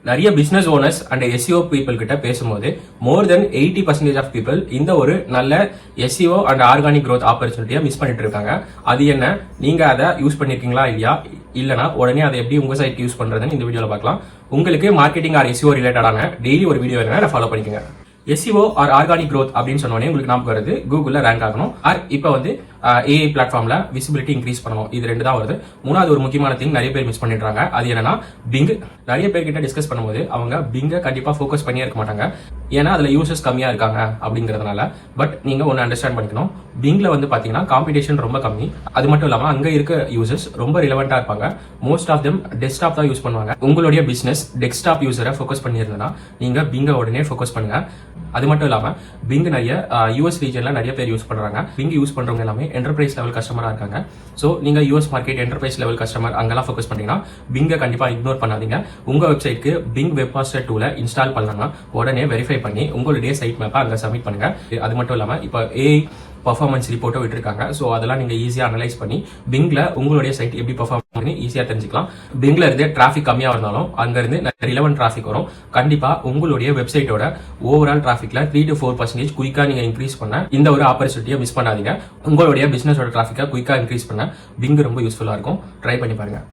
நிறைய business owners and SEO people கிட்ட பேசும்போது மோர் தென் 80% ஆஃப் பீப்புள் இந்த ஒரு நல்ல எஸ்இஓ அண்ட் ஆர்கானிக் growth ஆப்பர்ச்சுனிட்டியை மிஸ் பண்ணிட்டு இருக்காங்க. அது என்ன, நீங்க அதை யூஸ் பண்ணிருக்கீங்களா இல்லையா, இல்லனா உடனே அதை எப்படி உங்க சைட் யூஸ் பண்றதுன்னு இந்த வீடியோல பார்க்கலாம். உங்களுக்கு மார்க்கெட்டிங் ஆர் எஸ்இஓ ரிலேட்டடான டெய்லி ஒரு வீடியோ வேணும்னா ஃபாலோ பண்ணிக்கோங்க. எஸ்இஓ ஆர் ஆர்கானிக் growth அப்படின்னு சொன்னோடனே உங்களுக்கு ஞாபகம் வருது கூகுள்ல ரேங்க் ஆகணும், ஆர் இப்போ வந்து ஏஐ பிளாட்ஃபார்ம்ல விசிபிலிட்டி இன்க்ரீஸ் பண்ணணும். இது ரெண்டு தான் வருது. மூணாவது ஒரு முக்கியமான திங் நிறைய பேர் மிஸ் பண்ணிடுறாங்க. அது என்னன்னா பிங். நிறைய பேர் கிட்ட டிஸ்கஸ் பண்ணும்போது அவங்க பிங்கை கண்டிப்பா ஃபோக்கஸ் பண்ணியே இருக்க மாட்டாங்க, ஏன்னா அதுல யூசர்ஸ் கம்மியா இருக்காங்க அப்படிங்கறதுனால. பட் நீங்க ஒன்னு அண்டர்ஸ்டாண்ட் பண்ணிக்கணும், பிங்ல வந்து பாத்தீங்கன்னா காம்படிஷன் ரொம்ப கம்மி. அது மட்டும் இல்லாம அங்க இருக்க யூசர்ஸ் ரொம்ப ரிலவெண்டா இருப்பாங்க. மோஸ்ட் ஆஃப் தெம் டெஸ்க்டாப் தான் யூஸ் பண்ணுவாங்க. உங்களுடைய பிசினஸ் டெஸ்க்டாப் யூசரை ஃபோக்கஸ் பண்ணியிருந்தா நீங்க பிங்க உடனே ஃபோக்கஸ் பண்ணுங்க. அது மட்டும் இல்லாம பிங் நிறைய யூஎஸ் ரீஜன்ல நிறைய பேர் யூஸ் பண்றாங்க. பிங் யூஸ் பண்றவங்க எல்லாமே என்டர்பிரைஸ் லெவல் கஸ்டமரா இருக்காங்க. சோ நீங்க US market enterprise level customer அங்கெல்லாம் ஃபோக்கஸ் பண்ணீங்கன்னா பிங்க கண்டிப்பா இக்னோர் பண்ணாதீங்க. உங்க வெப்சைட்க்கு பிங் வெப் மாஸ்டர் டூலை இன்ஸ்டால் பண்ணலாம். உடனே வெரிஃபை பண்ணி உங்களுடைய சைட் மேப்பை அங்க சப்மிட் பண்ணுங்க. அது மட்டும் இல்லாம இப்போ ஏஐ பர்ஃபார்மன்ஸ் ரிப்போர்ட்டோ விட்டுருக்காங்க. ஸோ அதெல்லாம் நீங்க ஈஸியா அனலைஸ் பண்ணி பிங்ல உங்களுடைய சைட் எப்படி பர்ஃபார்ம் பண்ணி ஈஸியா தெரிஞ்சுக்கலாம். பிங்ல இருந்து டிராஃபிக் கம்மியா இருந்தாலும் அங்க இருந்து ரிலவென்ட் டிராஃபிக் வரும். கண்டிப்பா உங்களுடைய வெப்சைட்டோட ஓவரால் டிராஃபிக்ல 3 to 4% குயிக்கா நீங்க இன்க்ரீஸ் பண்ண இந்த ஒரு ஆப்பர்ச்சுனிட்டியை மிஸ் பண்ணாதீங்க. உங்களுடைய பிசினஸோட டிராஃபிக்கை குயிக்கா இன்க்ரீஸ் பண்ண பிங் ரொம்ப யூஸ்ஃபுல்லா இருக்கும். ட்ரை பண்ணி பாருங்க.